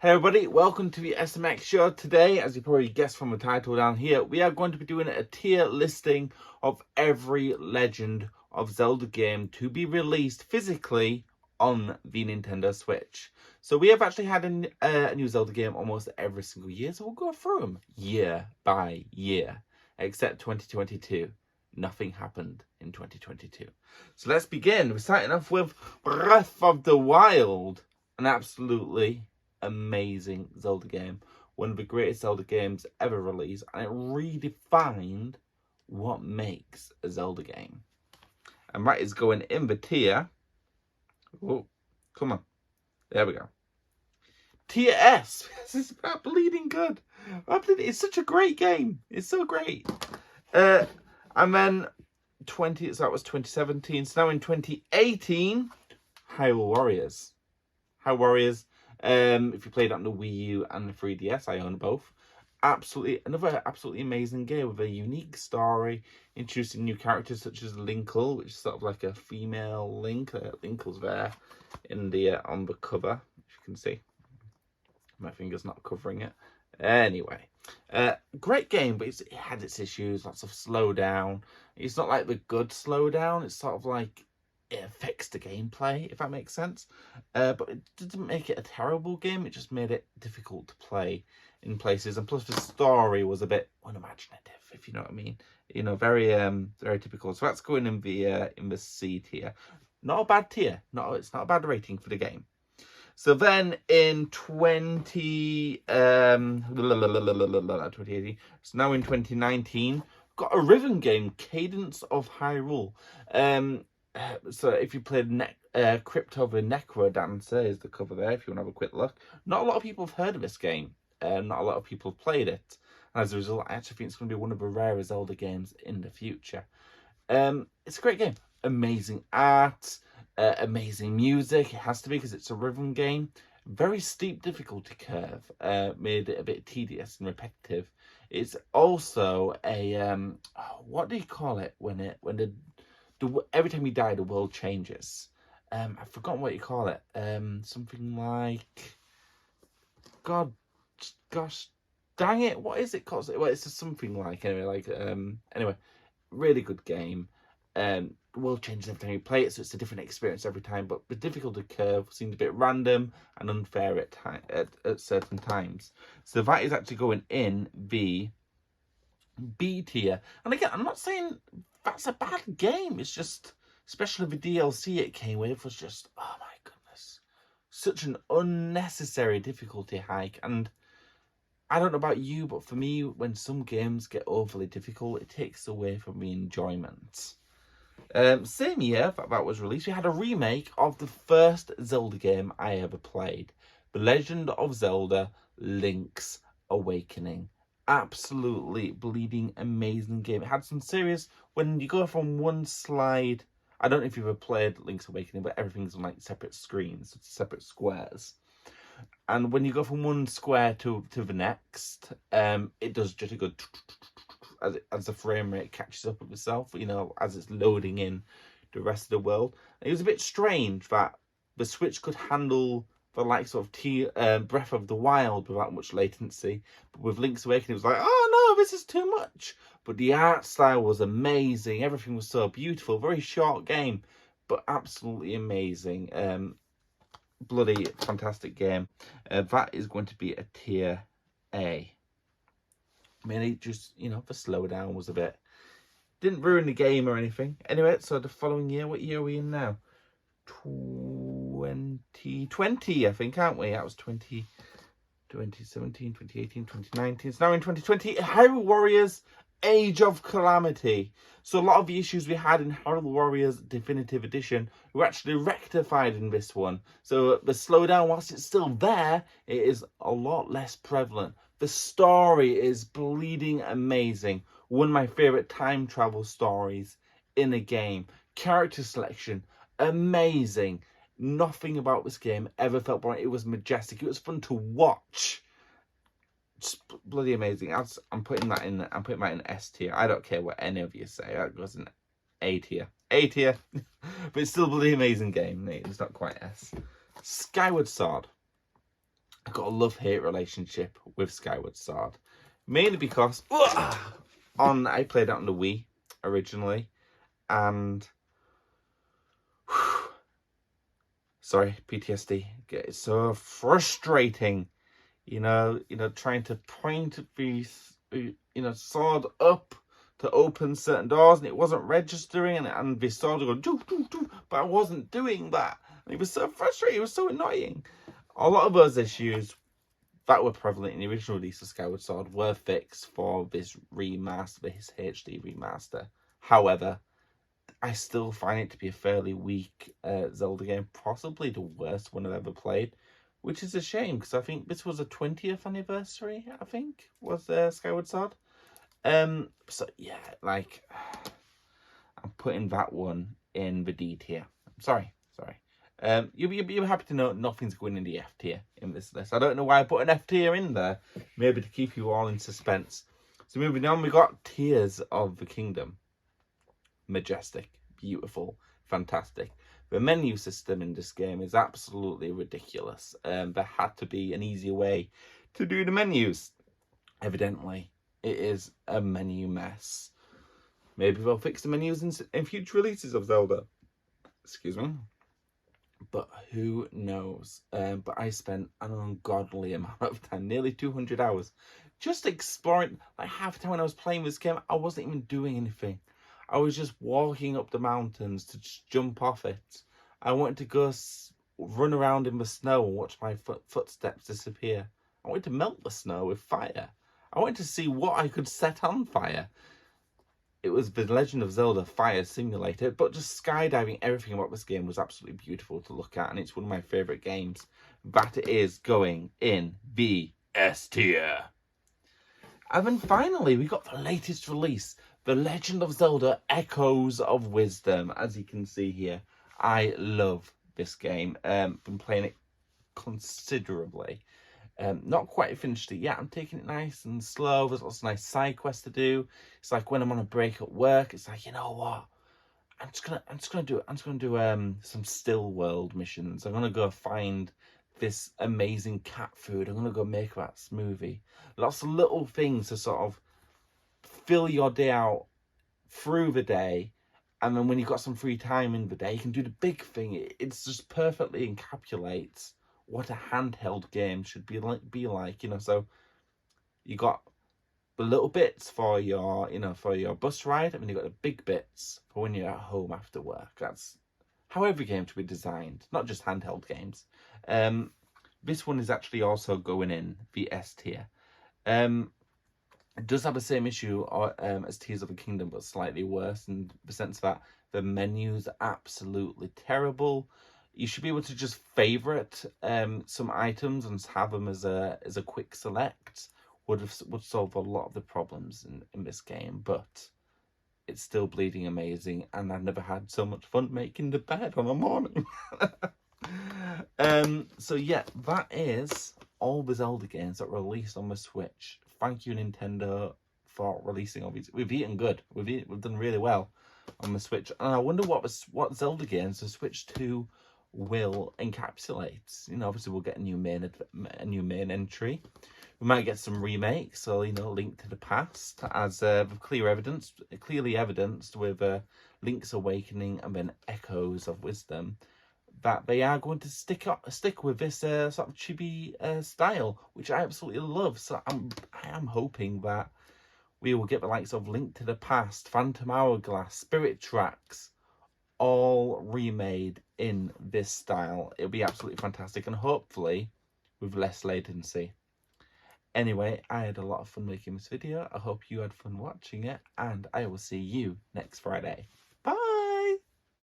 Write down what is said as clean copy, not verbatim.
Hey everybody, welcome to the SMX show. Today, as you probably guessed from the title down here, we are going to be doing a tier listing of every Legend of Zelda game to be released physically on the Nintendo Switch. So we have actually had a new Zelda game almost every single year, so we'll go through them year by year, except 2022. Nothing happened in 2022. So let's begin. We're starting off with Breath of the Wild, an absolutely amazing Zelda game, one of the greatest Zelda games ever released, and it redefined what makes a Zelda game. And that is going in the tier. Oh, come on, there we go. Tier S. This is about bleeding good. It's such a great game. It's so great. And then so that was 2017. So now in 2018, Hyrule Warriors. Hyrule Warriors. If you played on the Wii U and the 3DS, I own both. Another absolutely amazing game with a unique story, introducing new characters such as Linkle, which is sort of like a female Link. Linkle's there in the on the cover, if you can see. My finger's not covering it. Anyway, great game, but it had its issues. Lots of slowdown. It's not like the good slowdown. It's sort of like it affects the gameplay, if that makes sense. But it didn't make it a terrible game. It just made it difficult to play in places. And plus the story was a bit unimaginative, if you know what I mean. You know, very typical. So that's going in the C tier. Not a bad tier. It's not a bad rating for the game. So then in 2018, so now in 2019, got a rhythm game, Cadence of Hyrule. So if you played Crypt of the Necro Dancer is the cover there, if you want to have a quick look. Not a lot of people have heard of this game. Not a lot of people have played it. And as a result, I actually think it's going to be one of the rarer Zelda games in the future. It's a great game. Amazing art. Amazing music. It has to be because it's a rhythm game. Very steep difficulty curve. Made it a bit tedious and repetitive. It's also a what do you call it when every time you die the world changes? I've forgotten what you call it. Something like gosh dang it, what is it called? Well, it's just something like anyway, really good game. The world changes every time you play it, so it's a different experience every time, but the difficulty curve seems a bit random and unfair at certain times. So that is actually going in the B tier. And again, I'm not saying that's a bad game. It's just, especially the DLC it came with, was just, oh my goodness, such an unnecessary difficulty hike. And I don't know about you, but for me, when some games get overly difficult, it takes away from the enjoyment. Same year that was released, we had a remake of the first Zelda game I ever played, The Legend of Zelda: Link's Awakening. Absolutely bleeding amazing game. It had some serious, when you go from one slide, I don't know if you've ever played Link's Awakening, but everything's on like separate screens, separate squares. And when you go from one square to the next, it does just a good as the frame rate catches up with itself, you know, as it's loading in the rest of the world. And it was a bit strange that the Switch could handle the likes of Breath of the Wild without much latency, but with Link's Awakening, it was like, oh no, this is too much. But the art style was amazing. Everything was so beautiful. Very short game, but absolutely amazing. Bloody fantastic game. That is going to be a tier A. I mean, it just, you know, the slowdown was a bit, didn't ruin the game or anything. Anyway, so the following year, what year are we in now? 2020, I think, aren't we? That was 2017, 2018, 2019. So now in 2020, Hyrule Warriors: Age of Calamity. So a lot of the issues we had in Hyrule Warriors Definitive Edition were actually rectified in this one. So the slowdown, whilst it's still there, it is a lot less prevalent. The story is bleeding amazing. One of my favourite time travel stories in a game. Character selection, amazing. Nothing about this game ever felt boring. It was majestic. It was fun to watch. Just bloody amazing. I'm putting that in S tier. I don't care what any of you say. That goes in A tier. A tier. But it's still a bloody amazing game. It's not quite S. Skyward Sword. got a love-hate relationship with Skyward Sword. Mainly because I played it on the Wii originally, and sorry, PTSD. It's so frustrating, trying to point the sword up to open certain doors, and it wasn't registering, and the sword would go do, but I wasn't doing that. And it was so frustrating. It was so annoying. A lot of those issues that were prevalent in the original release of Skyward Sword were fixed for this remaster, this HD remaster. However, I still find it to be a fairly weak Zelda game, possibly the worst one I've ever played, which is a shame because I think this was a 20th anniversary, I think, was Skyward Sword. So yeah, like, I'm putting that one in the D tier. Sorry. You'll be happy to know nothing's going in the F tier in this list. I don't know why I put an F tier in there. Maybe to keep you all in suspense. So moving on, we got Tears of the Kingdom. Majestic, beautiful, fantastic. The menu system in this game is absolutely ridiculous. There had to be an easier way to do the menus. Evidently, it is a menu mess. Maybe they'll fix the menus in future releases of Zelda. Excuse me. But who knows? But I spent an ungodly amount of time, nearly 200 hours, just exploring. Like, half the time when I was playing this game, I wasn't even doing anything. I was just walking up the mountains to just jump off it. I wanted to go run around in the snow and watch my footsteps disappear. I wanted to melt the snow with fire. I wanted to see what I could set on fire. It was The Legend of Zelda Fire Simulator, but just skydiving, everything about this game was absolutely beautiful to look at, and it's one of my favourite games. That is going in the S tier. And then finally, we got the latest release, The Legend of Zelda Echoes of Wisdom. As you can see here, I love this game. Been playing it considerably. Not quite finished it yet. I'm taking it nice and slow. There's lots of nice side quests to do. It's like when I'm on a break at work, it's like, you know what? I'm just gonna do some still world missions. I'm gonna go find this amazing cat food. I'm gonna go make that smoothie. Lots of little things to sort of fill your day out through the day. And then when you've got some free time in the day, you can do the big thing. It's just perfectly encapsulates what a handheld game should be like, so you got the little bits for your, for your bus ride, and then you got the big bits for when you're at home after work. That's how every game should be designed, not just handheld games. This one is actually also going in the S tier. It does have the same issue as Tears of the Kingdom, but slightly worse in the sense that the menus are absolutely terrible. You should be able to just favourite some items and have them as a quick select. Would solve a lot of the problems in this game, but it's still bleeding amazing, and I've never had so much fun making the bed on a morning. So yeah, that is all the Zelda games that were released on the Switch. Thank you, Nintendo, for releasing all these. We've eaten good. We've done really well on the Switch, and I wonder what Zelda games the Switch 2 will encapsulate. Obviously we'll get a new main entry. We might get some remakes, so Link to the Past, as clearly evidenced with Link's Awakening and then Echoes of Wisdom, that they are going to stick with this sort of chibi style, which I absolutely love. So I am hoping that we will get the likes of Link to the Past, Phantom Hourglass, Spirit Tracks, all remade in this style. It'll be absolutely fantastic, and hopefully with less latency. Anyway, I had a lot of fun making this video. I hope you had fun watching it, and I will see you next Friday. Bye!